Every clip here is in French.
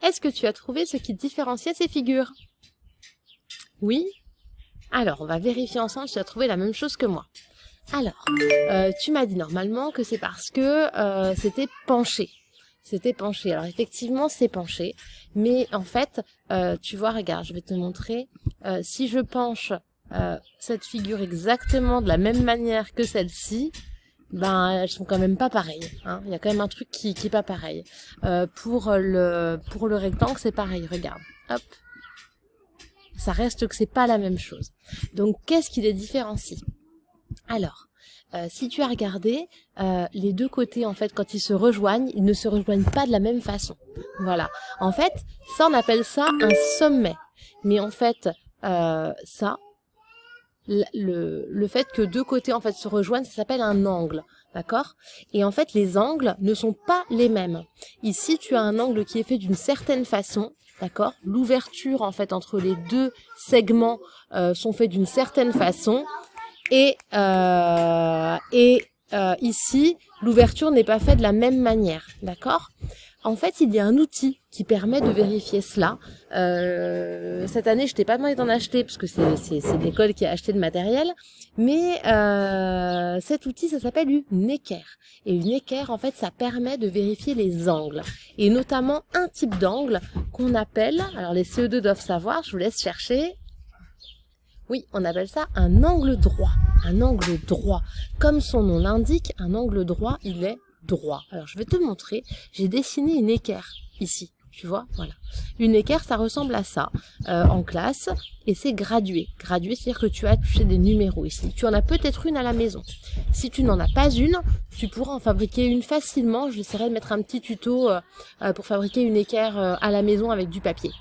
Est-ce que tu as trouvé ce qui différenciait ces figures? Oui? Alors, on va vérifier ensemble si tu as trouvé la même chose que moi. Alors, tu m'as dit normalement que c'est parce que c'était penché. C'était penché. Alors effectivement, c'est penché. Mais en fait, tu vois, regarde, je vais te montrer. Si je penche cette figure exactement de la même manière que celle-ci, ben elles sont quand même pas pareilles. Hein. Il y a quand même un truc qui est pas pareil. Pour le rectangle, c'est pareil. Regarde. Hop. Ça reste que c'est pas la même chose. Donc, qu'est-ce qui les différencie? Alors, si tu as regardé, les deux côtés, en fait, quand ils se rejoignent, ils ne se rejoignent pas de la même façon. Voilà. En fait, ça, on appelle ça un sommet. Mais en fait, ça, le fait que deux côtés, en fait, se rejoignent, ça s'appelle un angle. D'accord? Et en fait, les angles ne sont pas les mêmes. Ici, tu as un angle qui est fait d'une certaine façon. D'accord? L'ouverture, en fait, entre les deux segments sont faits d'une certaine façon. Et ici, l'ouverture n'est pas faite de la même manière, d'accord? En fait, il y a un outil qui permet de vérifier cela. Cette année, je t'ai pas demandé d'en acheter parce que c'est l'école qui a acheté le matériel, mais cet outil, ça s'appelle une équerre. Et une équerre, en fait, ça permet de vérifier les angles, et notamment un type d'angle qu'on appelle, alors les CE2 doivent savoir, je vous laisse chercher. Oui, on appelle ça un angle droit. Un angle droit. Comme son nom l'indique, un angle droit, il est droit. Alors, je vais te montrer. J'ai dessiné une équerre ici. Tu vois, voilà. Une équerre, ça ressemble à ça en classe. Et c'est gradué. Gradué, c'est-à-dire que tu as touché des numéros ici. Tu en as peut-être une à la maison. Si tu n'en as pas une, tu pourras en fabriquer une facilement. J'essaierai de mettre un petit tuto pour fabriquer une équerre à la maison avec du papier.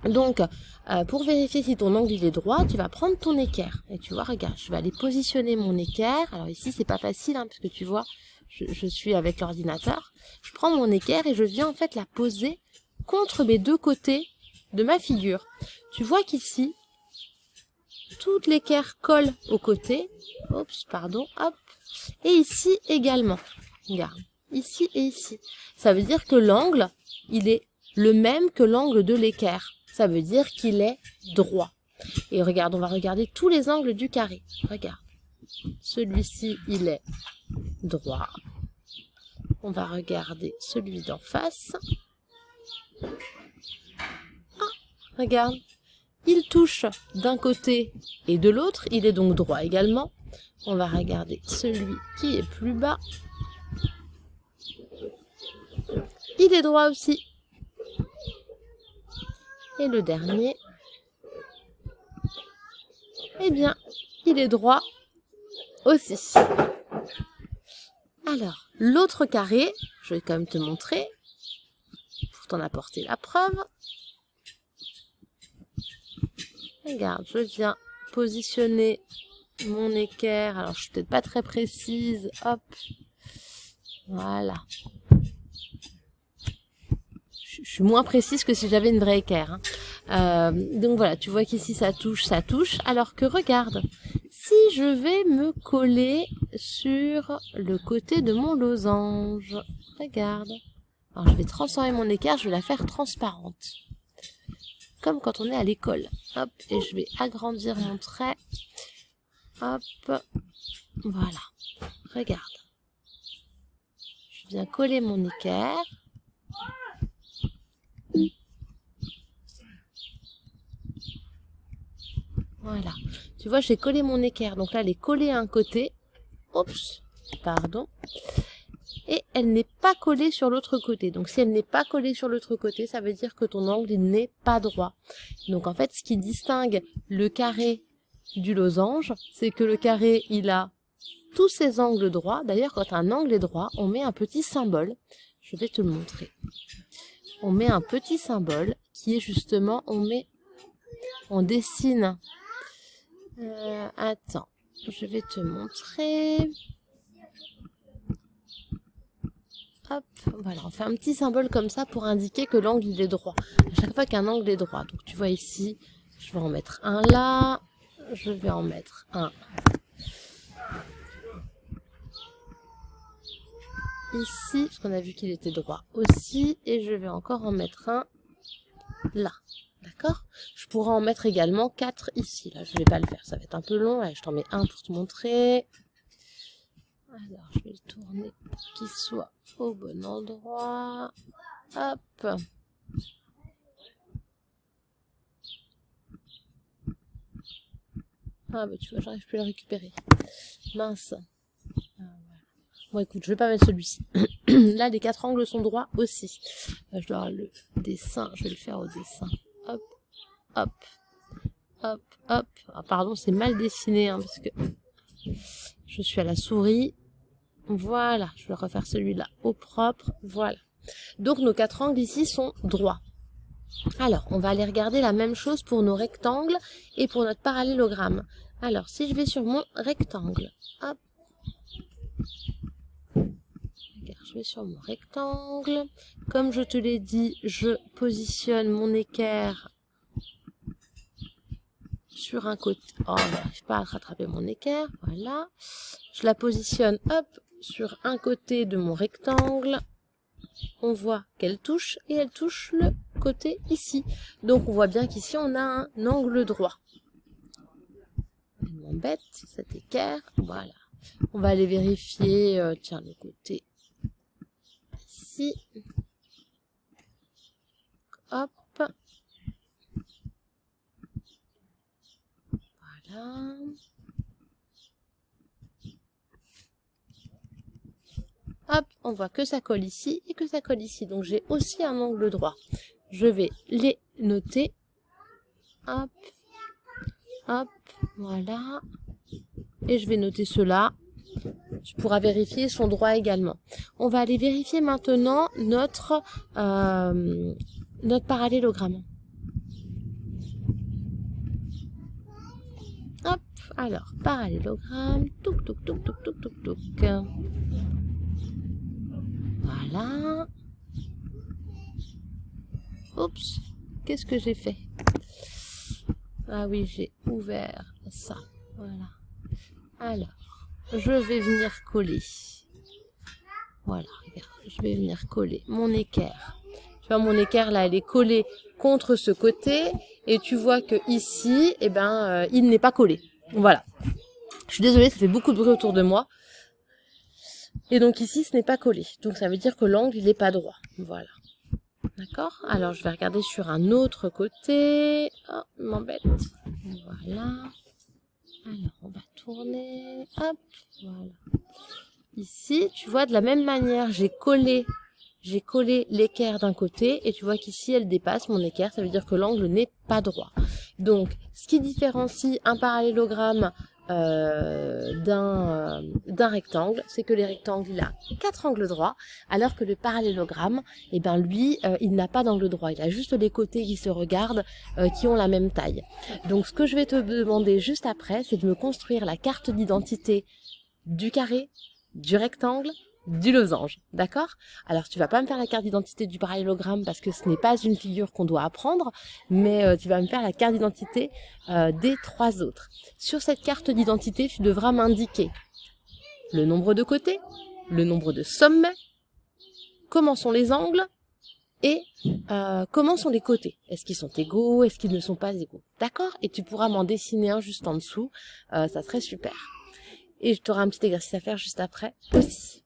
Donc, pour vérifier si ton angle il est droit, tu vas prendre ton équerre. Et tu vois, regarde, je vais aller positionner mon équerre. Alors ici, c'est pas facile, hein, parce que tu vois, je suis avec l'ordinateur. Je prends mon équerre et je viens en fait la poser contre mes deux côtés de ma figure. Tu vois qu'ici, toute l'équerre colle aux côtés. Oups, pardon, hop. Et ici également. Regarde, ici et ici. Ça veut dire que l'angle, il est le même que l'angle de l'équerre. Ça veut dire qu'il est droit. Et regarde, on va regarder tous les angles du carré. Regarde. Celui-ci, il est droit. On va regarder celui d'en face. Ah, regarde. Il touche d'un côté et de l'autre. Il est donc droit également. On va regarder celui qui est plus bas. Il est droit aussi. Et le dernier, eh bien, il est droit aussi. Alors, l'autre carré, je vais quand même te montrer, pour t'en apporter la preuve. Regarde, je viens positionner mon équerre. Alors, je suis peut-être pas très précise. Hop. Voilà. Je suis moins précise que si j'avais une vraie équerre. Hein. Donc voilà, tu vois qu'ici ça touche. Alors que regarde, si je vais me coller sur le côté de mon losange, regarde. Alors je vais transformer mon équerre, je vais la faire transparente. Comme quand on est à l'école. Hop, et je vais agrandir mon trait. Hop, voilà. Regarde. Je viens coller mon équerre. Voilà. Tu vois, j'ai collé mon équerre. Donc là, elle est collée à un côté. Oups, pardon. Et elle n'est pas collée sur l'autre côté. Donc si elle n'est pas collée sur l'autre côté, ça veut dire que ton angle n'est pas droit. Donc en fait, ce qui distingue le carré du losange, c'est que le carré, il a tous ses angles droits. D'ailleurs, quand un angle est droit, on met un petit symbole. Je vais te le montrer. On met un petit symbole qui est justement, on dessine. Attends, je vais te montrer. Hop, voilà, on fait un petit symbole comme ça pour indiquer que l'angle il est droit. À chaque fois qu'un angle est droit. Donc tu vois ici, je vais en mettre un là, je vais en mettre un ici, parce qu'on a vu qu'il était droit aussi, et je vais encore en mettre un là. D'accord? Je pourrais en mettre également 4 ici. Là, je vais pas le faire, ça va être un peu long. Allez, je t'en mets un pour te montrer. Alors, je vais le tourner pour qu'il soit au bon endroit. Hop. Ah bah tu vois, j'arrive plus à le récupérer. Mince. Ah, voilà. Bon écoute, je vais pas mettre celui-ci. Là, les 4 angles sont droits aussi. Là, je dois avoir le dessin, je vais le faire au dessin. Hop, hop, hop, hop. Ah, pardon, c'est mal dessiné, hein, parce que je suis à la souris. Voilà, je vais refaire celui-là au propre. Voilà. Donc nos 4 angles ici sont droits. Alors, on va aller regarder la même chose pour nos rectangles et pour notre parallélogramme. Alors, si je vais sur mon rectangle, hop, regarde, je vais sur mon rectangle. Comme je te l'ai dit, je positionne mon équerre sur un côté. Oh, j'arrive pas à rattraper mon équerre, voilà. Je la positionne, hop, sur un côté de mon rectangle. On voit qu'elle touche et elle touche le côté ici. Donc on voit bien qu'ici on a un angle droit. Elle m'embête cet équerre. Voilà. On va aller vérifier, tiens, le côté ici. Hop. Voilà. Hop, on voit que ça colle ici et que ça colle ici. Donc j'ai aussi un angle droit. Je vais les noter. Hop, hop, voilà. Et je vais noter ceux-là. Tu pourras vérifier son droit également. On va aller vérifier maintenant notre parallélogramme. Hop, alors, parallélogramme. Touc, touc, touc, touc, touc, touc, touc. Voilà. Oups, qu'est-ce que j'ai fait? Ah oui, j'ai ouvert ça. Voilà. Alors, je vais venir coller. Voilà, regarde, je vais venir coller mon équerre. Tu vois, mon équerre, là, elle est collée contre ce côté. Et tu vois que ici, eh ben, il n'est pas collé. Voilà. Je suis désolée, ça fait beaucoup de bruit autour de moi. Et donc ici, ce n'est pas collé. Donc ça veut dire que l'angle, il n'est pas droit. Voilà. D'accord? Alors, je vais regarder sur un autre côté. Oh, m'embête. Voilà. Alors, on va tourner. Hop, voilà. Ici, tu vois, de la même manière, j'ai collé l'équerre d'un côté. Et tu vois qu'ici, elle dépasse mon équerre. Ça veut dire que l'angle n'est pas droit. Donc, ce qui différencie un parallélogramme d'un rectangle, c'est que les rectangles, il a 4 angles droits, alors que le parallélogramme, eh ben lui, il n'a pas d'angle droit, il a juste les côtés qui se regardent, qui ont la même taille. Donc ce que je vais te demander juste après, c'est de me construire la carte d'identité du carré, du rectangle, du losange, d'accord? Alors tu vas pas me faire la carte d'identité du parallélogramme parce que ce n'est pas une figure qu'on doit apprendre, mais tu vas me faire la carte d'identité des 3 autres. Sur cette carte d'identité, tu devras m'indiquer le nombre de côtés, le nombre de sommets, comment sont les angles et comment sont les côtés. Est-ce qu'ils sont égaux, est-ce qu'ils ne sont pas égaux, d'accord? Et tu pourras m'en dessiner un juste en dessous, ça serait super. Et tu auras un petit exercice à faire juste après aussi.